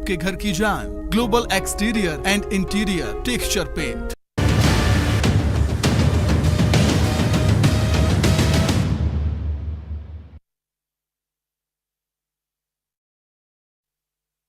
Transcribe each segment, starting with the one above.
आपके घर की जान। Global exterior and interior texture paint.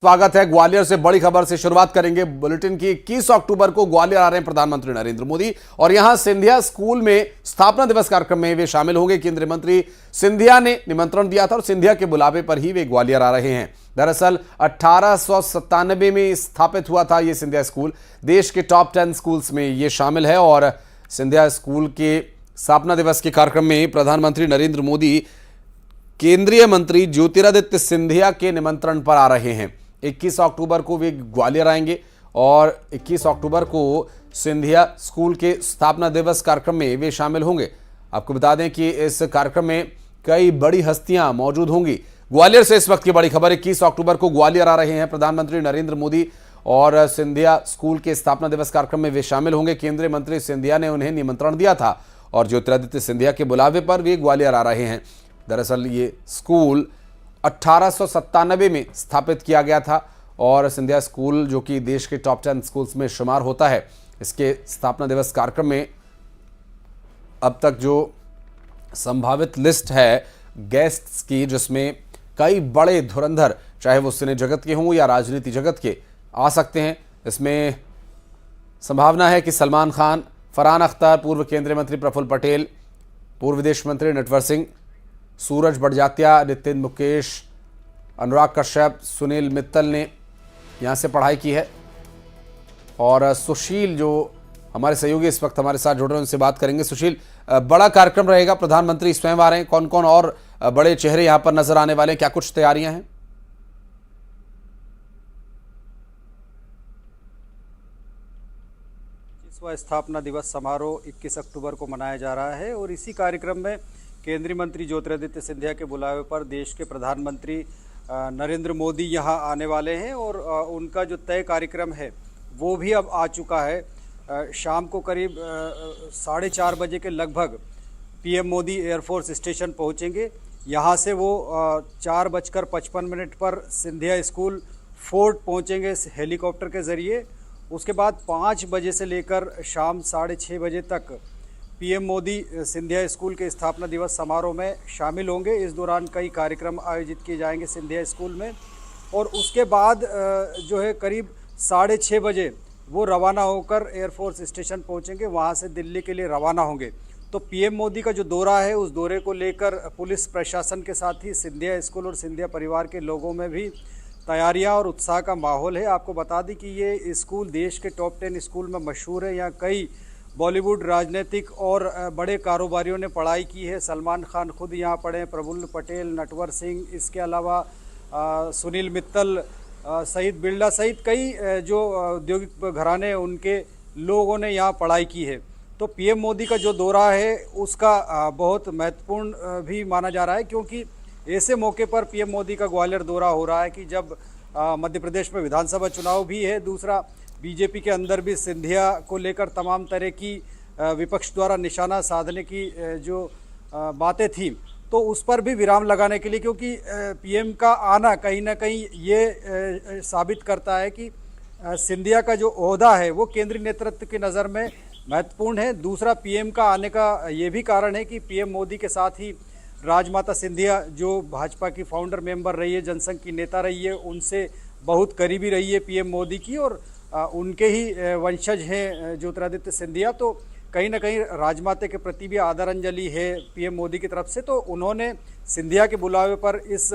स्वागत है। ग्वालियर से बड़ी खबर से शुरुआत करेंगे बुलेटिन की। 21 अक्टूबर को ग्वालियर आ रहे हैं प्रधानमंत्री नरेंद्र मोदी और यहां सिंधिया स्कूल में स्थापना दिवस कार्यक्रम में वे शामिल होंगे। केंद्रीय मंत्री सिंधिया ने निमंत्रण दिया था और सिंधिया के बुलावे पर ही वे ग्वालियर आ रहे हैं। दरअसल 1897 में स्थापित हुआ था यह सिंधिया स्कूल। देश के टॉप 10 स्कूल्स में यह शामिल है और सिंधिया स्कूल के स्थापना दिवस के कार्यक्रम में प्रधानमंत्री नरेंद्र मोदी केंद्रीय मंत्री ज्योतिरादित्य सिंधिया के निमंत्रण पर आ रहे हैं। 21 अक्टूबर को वे ग्वालियर आएंगे और 21 अक्टूबर को सिंधिया स्कूल के स्थापना दिवस कार्यक्रम में वे शामिल होंगे। आपको बता दें कि इस कार्यक्रम में कई बड़ी हस्तियां मौजूद होंगी। ग्वालियर से इस वक्त की बड़ी खबर। 21 अक्टूबर को ग्वालियर आ रहे हैं प्रधानमंत्री नरेंद्र मोदी और सिंधिया स्कूल के स्थापना दिवस कार्यक्रम में वे शामिल होंगे। केंद्रीय मंत्री सिंधिया ने उन्हें निमंत्रण दिया था और ज्योतिरादित्य सिंधिया के बुलावे पर वे ग्वालियर आ रहे हैं। दरअसल ये स्कूल 1897 में स्थापित किया गया था और सिंधिया स्कूल जो कि देश के टॉप 10 स्कूल्स में शुमार होता है, इसके स्थापना दिवस कार्यक्रम में अब तक जो संभावित लिस्ट है गेस्ट्स की, जिसमें कई बड़े धुरंधर चाहे वो सिने जगत के हों या राजनीति जगत के आ सकते हैं। इसमें संभावना है कि सलमान खान, फरहान अख्तर, पूर्व केंद्रीय मंत्री प्रफुल्ल पटेल, पूर्व विदेश मंत्री नटवर सिंह, सूरज बड़जात्या, नितिन मुकेश, अनुराग कश्यप, सुनील मित्तल ने यहाँ से पढ़ाई की है और सुशील जो हमारे सहयोगी इस वक्त हमारे साथ जुड़ रहे हैं उनसे बात करेंगे। सुशील, बड़ा कार्यक्रम रहेगा, प्रधानमंत्री स्वयं आ रहे हैं, कौन कौन और बड़े चेहरे यहाँ पर नजर आने वाले हैं, क्या कुछ तैयारियां हैं? स्थापना दिवस समारोह 21 अक्टूबर को मनाया जा रहा है और इसी कार्यक्रम में केंद्रीय मंत्री ज्योतिरादित्य सिंधिया के बुलावे पर देश के प्रधानमंत्री नरेंद्र मोदी यहां आने वाले हैं और उनका जो तय कार्यक्रम है वो भी अब आ चुका है। शाम को करीब 4:30 बजे के लगभग पीएम मोदी एयरफोर्स स्टेशन पहुंचेंगे। यहां से वो 4:55 पर सिंधिया स्कूल फोर्ट पहुंचेंगे हेलीकॉप्टर के ज़रिए। उसके बाद 5 बजे से लेकर शाम 6:30 बजे तक पीएम मोदी सिंधिया स्कूल के स्थापना दिवस समारोह में शामिल होंगे। इस दौरान कई कार्यक्रम आयोजित किए जाएंगे सिंधिया स्कूल में और उसके बाद जो है करीब 6:30 बजे वो रवाना होकर एयरफोर्स स्टेशन पहुंचेंगे, वहां से दिल्ली के लिए रवाना होंगे। तो पीएम मोदी का जो दौरा है उस दौरे को लेकर पुलिस प्रशासन के साथ ही सिंधिया स्कूल और सिंधिया परिवार के लोगों में भी तैयारियां और उत्साह का माहौल है। आपको बता दें कि ये स्कूल देश के टॉप 10 स्कूल में मशहूर है। यहाँ कई बॉलीवुड, राजनीतिक और बड़े कारोबारियों ने पढ़ाई की है। सलमान खान खुद यहाँ पढ़े, प्रफुल्ल पटेल, नटवर सिंह, इसके अलावा सुनील मित्तल सहित बिरला सहित कई जो औद्योगिक घराने उनके लोगों ने यहाँ पढ़ाई की है। तो पीएम मोदी का जो दौरा है उसका बहुत महत्वपूर्ण भी माना जा रहा है, क्योंकि ऐसे मौके पर पीएम मोदी का ग्वालियर दौरा हो रहा है कि जब मध्य प्रदेश में विधानसभा चुनाव भी है, दूसरा बीजेपी के अंदर भी सिंधिया को लेकर तमाम तरह की विपक्ष द्वारा निशाना साधने की जो बातें थी, तो उस पर भी विराम लगाने के लिए, क्योंकि पीएम का आना कहीं ना कहीं ये साबित करता है कि सिंधिया का जो ओहदा है वो केंद्रीय नेतृत्व की नज़र में महत्वपूर्ण है। दूसरा, पीएम का आने का ये भी कारण है कि पीएम मोदी के साथ ही राजमाता सिंधिया जो भाजपा की फाउंडर मेंबर रही है, जनसंघ की नेता रही है, उनसे बहुत करीबी रही है पीएम मोदी की और उनके ही वंशज हैं ज्योतिरादित्य सिंधिया। तो कहीं ना कहीं राजमाता के प्रति भी आदरांजलि है पीएम मोदी की तरफ से। तो उन्होंने सिंधिया के बुलावे पर इस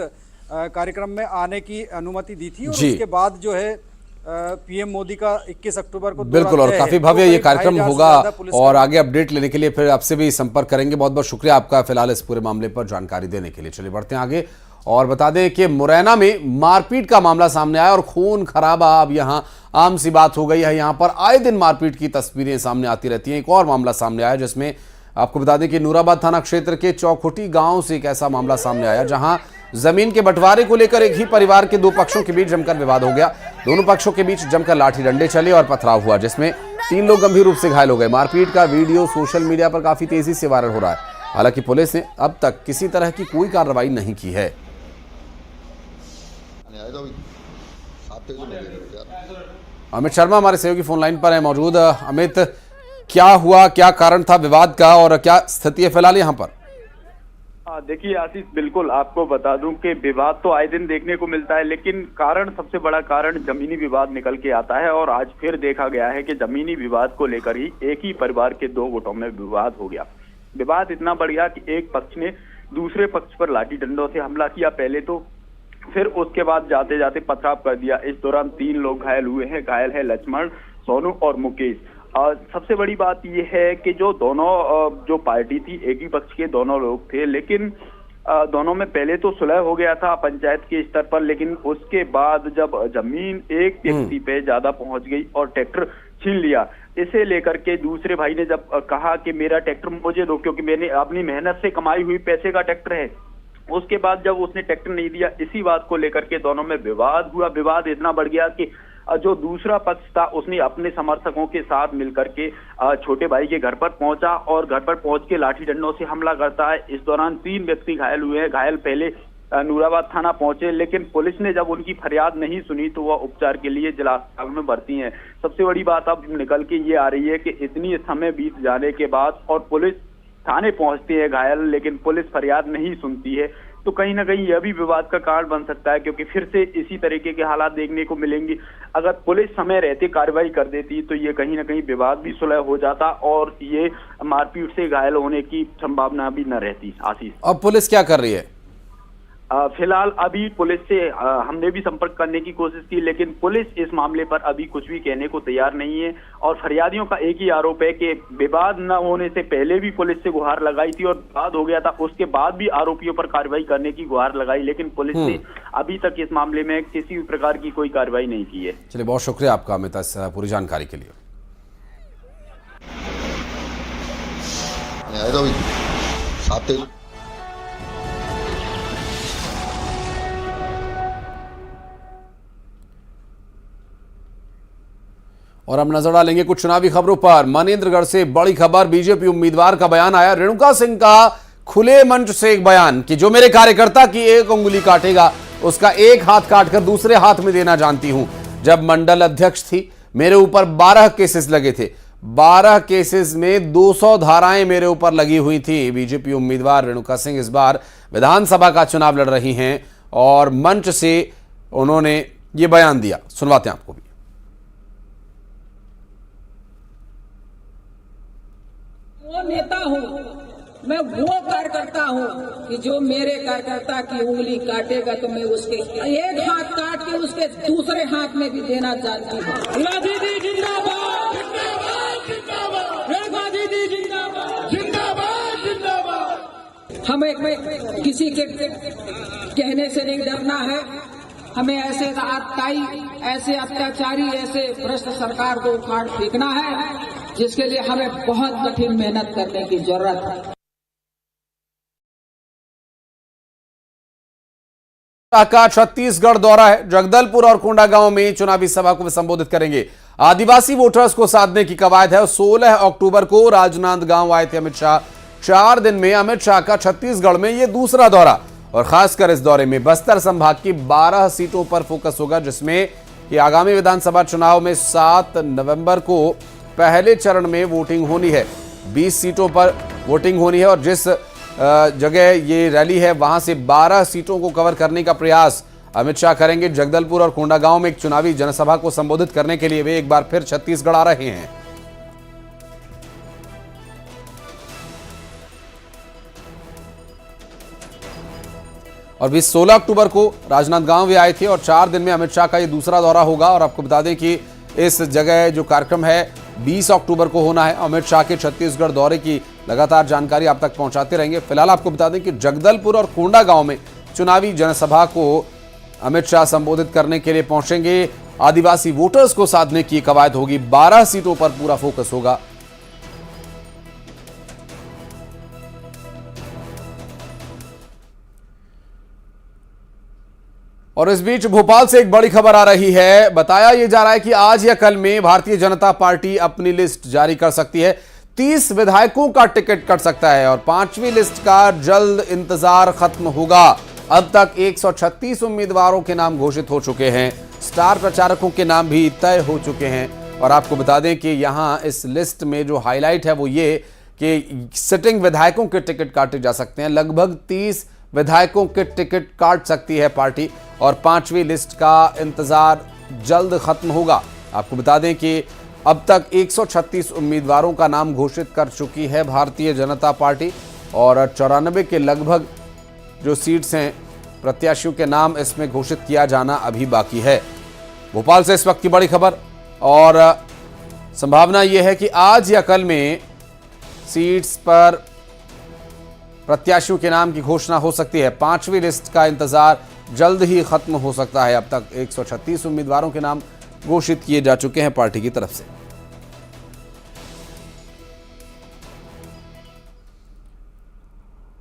कार्यक्रम में आने की अनुमति दी थी और उसके बाद जो है पीएम मोदी का 21 अक्टूबर को बिल्कुल और काफी भव्य ये कार्यक्रम होगा और आगे अपडेट लेने के लिए फिर आपसे भी संपर्क करेंगे। बहुत बहुत शुक्रिया आपका फिलहाल इस पूरे मामले पर जानकारी देने के लिए। चलिए बढ़ते हैं आगे और बता दें कि मुरैना में मारपीट का मामला सामने आया और खून खराबा अब यहां आम सी बात हो गई है। यहां पर आए दिन मारपीट की तस्वीरें सामने आती रहती हैं। एक और मामला सामने आया जिसमें आपको बता दें कि नूराबाद थाना क्षेत्र के चौखुटी गांव से एक ऐसा मामला सामने आया जहां जमीन के बंटवारे को लेकर एक ही परिवार के दो पक्षों के बीच जमकर विवाद हो गया। दोनों पक्षों के बीच जमकर लाठी डंडे चले और पथराव हुआ, जिसमें 3 लोग गंभीर रूप से घायल हो गए। मारपीट का वीडियो सोशल मीडिया पर काफी तेजी से वायरल हो रहा है। हालांकि पुलिस ने अब तक किसी तरह की कोई कार्रवाई नहीं की है। तेज लगेगा। अमित शर्मा हमारे सहयोगी फोन लाइन पर है मौजूद। अमित, क्या हुआ, क्या कारण था विवाद का और क्या स्थिति है फिलहाल यहाँ पर? देखिए आशीष, बिल्कुल आपको बता दूं कि विवाद तो आए दिन देखने को मिलता है, लेकिन कारण, सबसे बड़ा कारण जमीनी विवाद निकल के आता है। और आज फिर देखा गया है कि जमीनी विवाद को लेकर ही एक ही परिवार के दो गुटों में विवाद हो गया। विवाद इतना बढ़ गया कि एक पक्ष ने दूसरे पक्ष पर लाठी डंडों से हमला किया पहले तो, फिर उसके बाद जाते जाते पथराव कर दिया। इस दौरान 3 लोग घायल हुए हैं। घायल है लक्ष्मण, सोनू और मुकेश। सबसे बड़ी बात यह है कि जो दोनों जो पार्टी थी, एक ही पक्ष के दोनों लोग थे, लेकिन दोनों में पहले तो सुलह हो गया था पंचायत के स्तर पर, लेकिन उसके बाद जब जमीन एक व्यक्ति पे ज्यादा पहुंच गई और ट्रैक्टर छीन लिया, इसे लेकर के दूसरे भाई ने जब कहा कि मेरा ट्रैक्टर मुझे दो, क्योंकि मैंने अपनी मेहनत से कमाई हुई पैसे का ट्रैक्टर है, उसके बाद जब उसने ट्रैक्टर नहीं दिया, इसी बात को लेकर के दोनों में विवाद हुआ। विवाद इतना बढ़ गया कि जो दूसरा पक्ष था उसने अपने समर्थकों के साथ मिलकर के छोटे भाई के घर पर पहुंचा और घर पर पहुंच के लाठी डंडों से हमला करता है। इस दौरान 3 व्यक्ति घायल हुए हैं। घायल पहले नूराबाद थाना पहुंचे, लेकिन पुलिस ने जब उनकी फरियाद नहीं सुनी तो वह उपचार के लिए जिला अस्पताल में भर्ती हैं। सबसे बड़ी बात अब निकल के ये आ रही है कि इतनी समय बीत जाने के बाद और पुलिस थाने पहुंचती है घायल, लेकिन पुलिस फरियाद नहीं सुनती है, तो कहीं ना कहीं यह भी विवाद का कारण बन सकता है, क्योंकि फिर से इसी तरीके के हालात देखने को मिलेंगे। अगर पुलिस समय रहते कार्रवाई कर देती तो ये कहीं ना कहीं विवाद भी सुलह हो जाता और ये मारपीट से घायल होने की संभावना भी न रहती। आशीष, अब पुलिस क्या कर रही है? फिलहाल अभी पुलिस से हमने भी संपर्क करने की कोशिश की, लेकिन पुलिस इस मामले पर अभी कुछ भी कहने को तैयार नहीं है। और फरियादियों का एक ही आरोप है कि विवाद न होने से पहले भी पुलिस से गुहार लगाई थी और विवाद हो गया था, उसके बाद भी आरोपियों पर कार्रवाई करने की गुहार लगाई, लेकिन पुलिस ने अभी तक इस मामले में किसी भी प्रकार की कोई कार्रवाई नहीं की है। चलिए, बहुत शुक्रिया आपका अमित इस पूरी जानकारी के लिए। और हम नजर डालेंगे कुछ चुनावी खबरों पर। मनेंद्रगढ़ से बड़ी खबर, बीजेपी उम्मीदवार का बयान आया। रेणुका सिंह का खुले मंच से एक बयान कि जो मेरे कार्यकर्ता की एक उंगली काटेगा उसका एक हाथ काटकर दूसरे हाथ में देना जानती हूं। जब मंडल अध्यक्ष थी मेरे ऊपर 12 केसेस लगे थे, 12 केसेस में 200 धाराएं मेरे ऊपर लगी हुई थी। बीजेपी उम्मीदवार रेणुका सिंह इस बार विधानसभा का चुनाव लड़ रही हैं और मंच से उन्होंने ये बयान दिया, सुनवाते हैं आपको भी। वो नेता हूँ, मैं वो कार्यकर्ता हूँ कि जो मेरे कार्यकर्ता की उंगली काटेगा तो मैं उसके एक हाथ काट के उसके दूसरे हाथ में भी देना जानती हूँ। दीदी जिंदाबाद, जिंदाबाद, दीदी जिंदाबाद, जिंदाबाद, जिंदाबाद। हमें किसी के कहने से नहीं डरना है। हमें ऐसे आतताई, ऐसे अत्याचारी, ऐसे भ्रष्ट सरकार को उखाड़ फेंकना है, जिसके लिए हमें बहुत कठिन मेहनत करने की जरूरत है। का छत्तीसगढ़ दौरा है। जगदलपुर और कोंडागांव में चुनावी सभा को संबोधित करेंगे। आदिवासी वोटर्स को साधने की कवायद है। 16 अक्टूबर को राजनांदगांव आए थे अमित शाह। 4 दिन में अमित शाह का छत्तीसगढ़ में यह दूसरा दौरा और खासकर इस दौरे में बस्तर संभाग की 12 सीटों पर फोकस होगा, जिसमें कि आगामी विधानसभा चुनाव में 7 नवंबर को पहले चरण में वोटिंग होनी है। 20 सीटों पर वोटिंग होनी है और जिस जगह ये रैली है वहां से 12 सीटों को कवर करने का प्रयास अमित शाह करेंगे। जगदलपुर और कोंडागांव में एक चुनावी जनसभा को संबोधित करने के लिए वे एक बार फिर छत्तीसगढ़ आ रहे हैं। और भी 16 अक्टूबर को राजनांदगांव वे आए थे और 4 दिन में अमित शाह का ये दूसरा दौरा होगा। और आपको बता दें कि इस जगह जो कार्यक्रम है 20 अक्टूबर को होना है। अमित शाह के छत्तीसगढ़ दौरे की लगातार जानकारी आप तक पहुंचाते रहेंगे। फिलहाल आपको बता दें कि जगदलपुर और कोंडागांव में चुनावी जनसभा को अमित शाह संबोधित करने के लिए पहुंचेंगे। आदिवासी वोटर्स को साधने की कवायद होगी। 12 सीटों पर पूरा फोकस होगा। और इस बीच भोपाल से एक बड़ी खबर आ रही है। बताया यह जा रहा है कि आज या कल में भारतीय जनता पार्टी अपनी लिस्ट जारी कर सकती है। 30 विधायकों का टिकट कट सकता है और 5वीं लिस्ट का जल्द इंतजार खत्म होगा। अब तक 136 उम्मीदवारों के नाम घोषित हो चुके हैं। स्टार प्रचारकों के नाम भी तय हो चुके हैं। और आपको बता दें कि यहां इस लिस्ट में जो हाईलाइट है वो ये कि सिटिंग विधायकों के टिकट काटे जा सकते हैं। लगभग 30 विधायकों के टिकट काट सकती है पार्टी और 5वीं लिस्ट का इंतजार जल्द खत्म होगा। आपको बता दें कि अब तक 136 उम्मीदवारों का नाम घोषित कर चुकी है भारतीय जनता पार्टी और 94 के लगभग जो सीट्स हैं प्रत्याशियों के नाम इसमें घोषित किया जाना अभी बाकी है। भोपाल से इस वक्त की बड़ी खबर और संभावना यह है कि आज या कल में सीट्स पर प्रत्याशियों के नाम की घोषणा हो सकती है। 5वीं लिस्ट का इंतजार जल्द ही खत्म हो सकता है। अब तक 136 उम्मीदवारों के नाम घोषित किए जा चुके हैं पार्टी की तरफ से।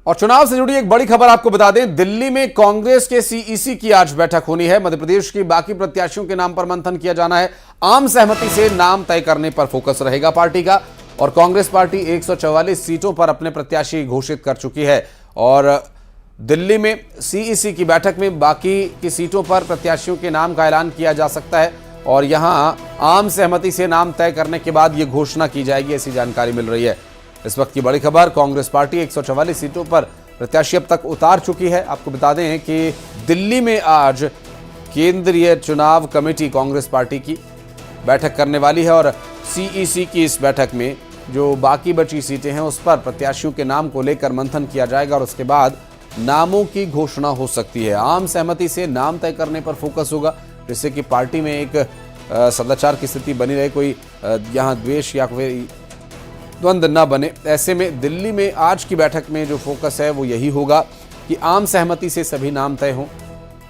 और चुनाव से जुड़ी एक बड़ी खबर आपको बता दें, दिल्ली में कांग्रेस के सीईसी की आज बैठक होनी है। मध्य प्रदेश की बाकी प्रत्याशियों के नाम पर मंथन किया जाना है। आम सहमति से नाम तय करने पर फोकस रहेगा पार्टी का। और कांग्रेस पार्टी 144 सीटों पर अपने प्रत्याशी घोषित कर चुकी है और दिल्ली में सीईसी की बैठक में बाकी की सीटों पर प्रत्याशियों के नाम का ऐलान किया जा सकता है और यहां आम सहमति से नाम तय करने के बाद यह घोषणा की जाएगी, ऐसी जानकारी मिल रही है। इस वक्त की बड़ी खबर, कांग्रेस पार्टी 144 सीटों पर प्रत्याशी अब तक उतार चुकी है। आपको बता दें कि दिल्ली में आज केंद्रीय चुनाव कमेटी कांग्रेस पार्टी की बैठक करने वाली है और सीईसी की इस बैठक में जो बाकी बची सीटें हैं उस पर प्रत्याशियों के नाम को लेकर मंथन किया जाएगा और उसके बाद नामों की घोषणा हो सकती है। आम सहमति से नाम तय करने पर फोकस होगा जिससे कि पार्टी में एक सदाचार की स्थिति बनी रहे, कोई यहाँ द्वेष या कोई द्वंद्व न बने। ऐसे में दिल्ली में आज की बैठक में जो फोकस है वो यही होगा कि आम सहमति से सभी नाम तय हों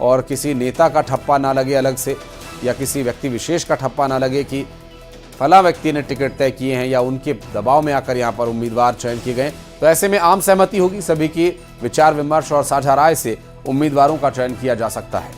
और किसी नेता का ठप्पा ना लगे अलग से या किसी व्यक्ति विशेष का ठप्पा ना लगे कि फला व्यक्ति ने टिकट तय किए हैं या उनके दबाव में आकर यहाँ पर उम्मीदवार चयन किए गए। तो ऐसे में आम सहमति होगी, सभी की विचार विमर्श और साझा राय से उम्मीदवारों का चयन किया जा सकता है।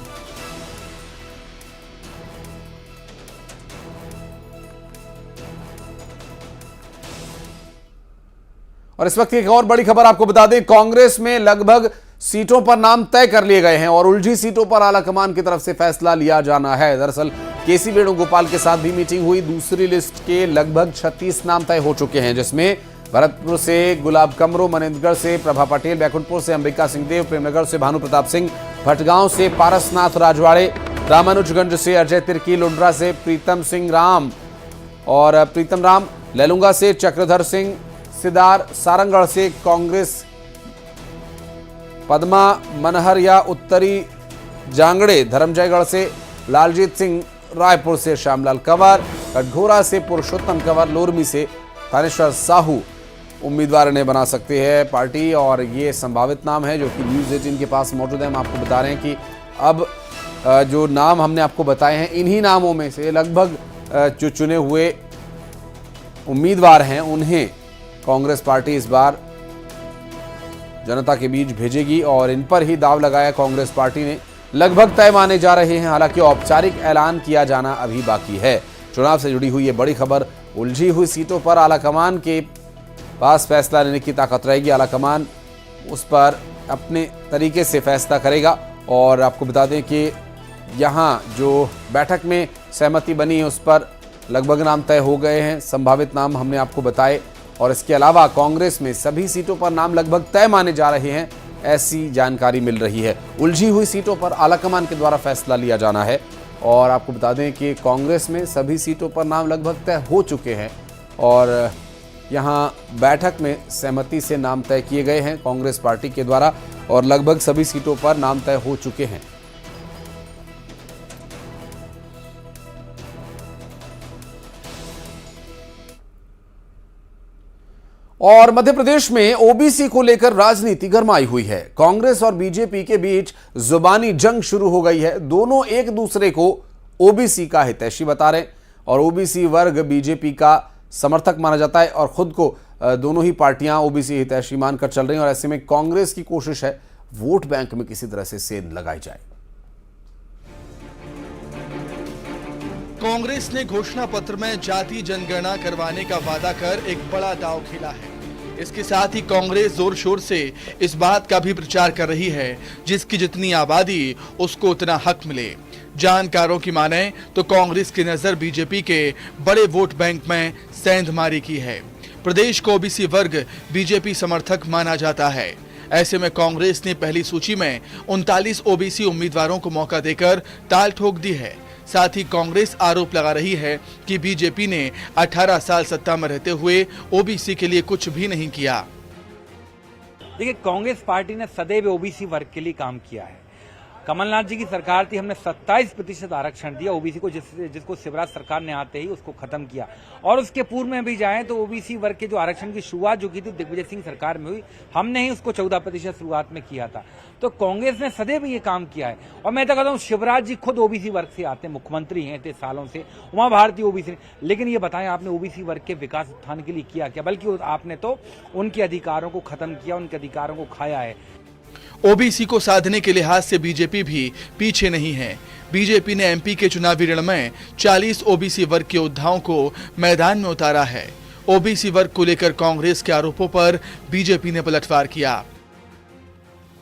और इस वक्त एक और बड़ी खबर आपको बता दें, कांग्रेस में लगभग सीटों पर नाम तय कर लिए गए हैं और उलझी सीटों पर आलाकमान की तरफ से फैसला लिया जाना है। दरअसल केसी वेणुगोपाल के साथ भी मीटिंग हुई। दूसरी लिस्ट के लगभग 36 नाम तय हो चुके हैं जिसमें भरतपुर से गुलाब कमरो, मनेंद्रगढ़ से प्रभा पटेल, बैकुंठपुर से अंबिका सिंहदेव, प्रेमनगर से भानु प्रताप सिंह, भटगांव से पारसनाथ राजवाड़े, रामानुजगंज से अजय तिर्की, लुंड्रा से प्रीतम सिंह राम और प्रीतम राम, लैलूंगा से चक्रधर सिंह सिदार, सारंगगढ़ से कांग्रेस पद्मा मनहरिया, उत्तरी जांगड़े, धर्मजयगढ़ से लालजीत सिंह, रायपुर से श्यामलाल कंवर, कटघोरा से पुरुषोत्तम कंवर, लोरमी से थानेश्वर साहू उम्मीदवार इन्हें बना सकती है पार्टी। और ये संभावित नाम है जो कि न्यूज़ 18 के पास मौजूद है। हम आपको बता रहे हैं कि अब जो नाम हमने आपको बताए हैं इन्हीं नामों में से लगभग जो चुने हुए उम्मीदवार हैं उन्हें कांग्रेस पार्टी इस बार जनता के बीच भेजेगी और इन पर ही दाव लगाया कांग्रेस पार्टी ने। लगभग तय माने जा रहे हैं, हालांकि औपचारिक ऐलान किया जाना अभी बाकी है। चुनाव से जुड़ी हुई ये बड़ी खबर, उलझी हुई सीटों पर आलाकमान के पास फैसला लेने की ताकत रहेगी। आलाकमान उस पर अपने तरीके से फैसला करेगा और आपको बता दें कि यहाँ जो बैठक में सहमति बनी है उस पर लगभग नाम तय हो गए हैं। संभावित नाम हमने आपको बताए और इसके अलावा कांग्रेस में सभी सीटों पर नाम लगभग तय माने जा रहे हैं, ऐसी जानकारी मिल रही है। उलझी हुई सीटों पर आलाकमान के द्वारा फैसला लिया जाना है और आपको बता दें कि कांग्रेस में सभी सीटों पर नाम लगभग तय हो चुके हैं और यहां बैठक में सहमति से नाम तय किए गए हैं कांग्रेस पार्टी के द्वारा और लगभग सभी सीटों पर नाम तय हो चुके हैं। और मध्य प्रदेश में ओबीसी को लेकर राजनीति गरमाई हुई है। कांग्रेस और बीजेपी के बीच जुबानी जंग शुरू हो गई है। दोनों एक दूसरे को ओबीसी का हितैषी बता रहे हैं और ओबीसी वर्ग बीजेपी का समर्थक माना जाता है और खुद को दोनों ही पार्टियां ओबीसी हितैषी मानकर चल रही हैं। और ऐसे में कांग्रेस की कोशिश है वोट बैंक में किसी तरह से सेंध लगाई जाए। कांग्रेस ने घोषणा पत्र में जाति जनगणना करवाने का वादा कर एक बड़ा दांव खेला है। इसके साथ ही कांग्रेस जोर शोर से इस बात का भी प्रचार कर रही है जिसकी जितनी आबादी उसको उतना हक मिले। जानकारों की माने तो कांग्रेस की नजर बीजेपी के बड़े वोट बैंक में सेंधमारी की है। प्रदेश को ओबीसी वर्ग बीजेपी समर्थक माना जाता है। ऐसे में कांग्रेस ने पहली सूची में 39 ओबीसी उम्मीदवारों को मौका देकर ताल ठोक दी है। साथ ही कांग्रेस आरोप लगा रही है कि बीजेपी ने 18 साल सत्ता में रहते हुए ओबीसी के लिए कुछ भी नहीं किया। देखिए, कांग्रेस पार्टी ने सदैव ओबीसी वर्ग के लिए काम किया है। कमलनाथ जी की सरकार थी, हमने 27% आरक्षण दिया ओबीसी को, जिसको शिवराज सरकार ने आते ही उसको खत्म किया। और उसके पूर्व में भी जाएं तो ओबीसी वर्ग के जो आरक्षण की शुरुआत जो की थी दिग्विजय सिंह सरकार में हुई, हमने ही उसको 14% शुरुआत में किया था। तो कांग्रेस ने सदैव ये काम किया है। और मैं तो कहता हूँ शिवराज जी खुद ओबीसी वर्ग से आते हैं, मुख्यमंत्री हैं इतने सालों से, उमा भारती ओबीसी। लेकिन ये बताएं, आपने ओबीसी वर्ग के विकास उत्थान के लिए किया क्या? बल्कि आपने तो उनके अधिकारों को खत्म किया, उनके अधिकारों को खाया है। ओबीसी को साधने के लिहाज से बीजेपी भी पीछे नहीं है। बीजेपी ने एमपी के चुनावी रण में 40 ओबीसी वर्ग के योद्धाओं को मैदान में उतारा है। ओबीसी वर्ग को लेकर कांग्रेस के आरोपों पर बीजेपी ने पलटवार किया।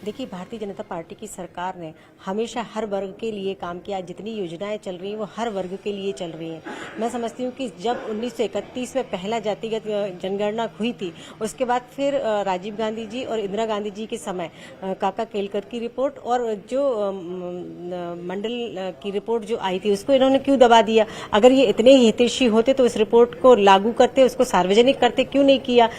देखिए, भारतीय जनता पार्टी की सरकार ने हमेशा हर वर्ग के लिए काम किया। जितनी योजनाएं चल रही हैं वो हर वर्ग के लिए चल रही हैं। मैं समझती हूँ कि जब 1931 में पहला जातिगत जनगणना हुई थी, उसके बाद फिर राजीव गांधी जी और इंदिरा गांधी जी के समय काका केलकर की रिपोर्ट और जो मंडल की रिपोर्ट जो आई थी उसको इन्होंने क्यों दबा दिया? अगर ये इतने ही हितैषी होते तो इस रिपोर्ट को लागू करते, उसको सार्वजनिक करते, क्यों नहीं किया?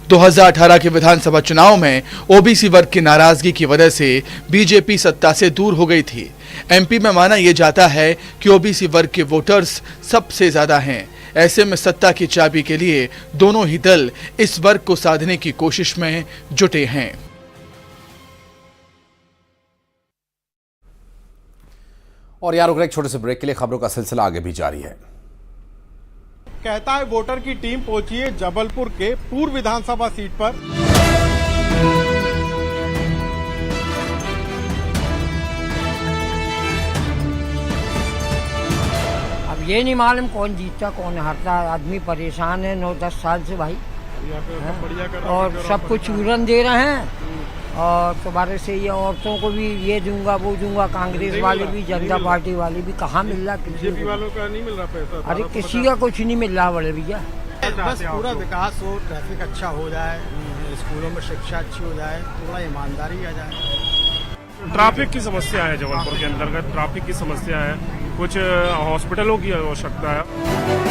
2018 के विधानसभा चुनाव में ओबीसी वर्ग की नाराजगी की वजह से बीजेपी सत्ता से दूर हो गई थी। एमपी में माना यह जाता है कि ओबीसी वर्ग के वोटर्स सबसे ज्यादा हैं। ऐसे में सत्ता की चाबी के लिए दोनों ही दल इस वर्ग को साधने की कोशिश में जुटे हैं। और यार रुक, एक छोटे से ब्रेक के लिए खबरों का सिलसिला आगे भी जारी है। कहता है वोटर की टीम पहुंची है जबलपुर के पूर्व विधानसभा सीट पर। अब ये नहीं मालूम कौन जीतता कौन हारता। आदमी परेशान है 9-10 साल से भाई, और सबको चूरन दे रहे हैं। और दोबारा से ये औरतों को भी ये दूंगा वो दूंगा, कांग्रेस वाले भी, जनता पार्टी वाले भी। कहाँ मिल रहा? बीजेपी वालों का नहीं मिल रहा पैसा। अरे किसी का कुछ नहीं मिल रहा बड़े भैया। बस पूरा विकास हो, ट्रैफिक अच्छा हो जाए, स्कूलों में शिक्षा अच्छी हो जाए, थोड़ा ईमानदारी आ जाए। ट्रैफिक की समस्या है जबलपुर के अंतर्गत, ट्रैफिक की समस्या है, कुछ हॉस्पिटलों की आवश्यकता है।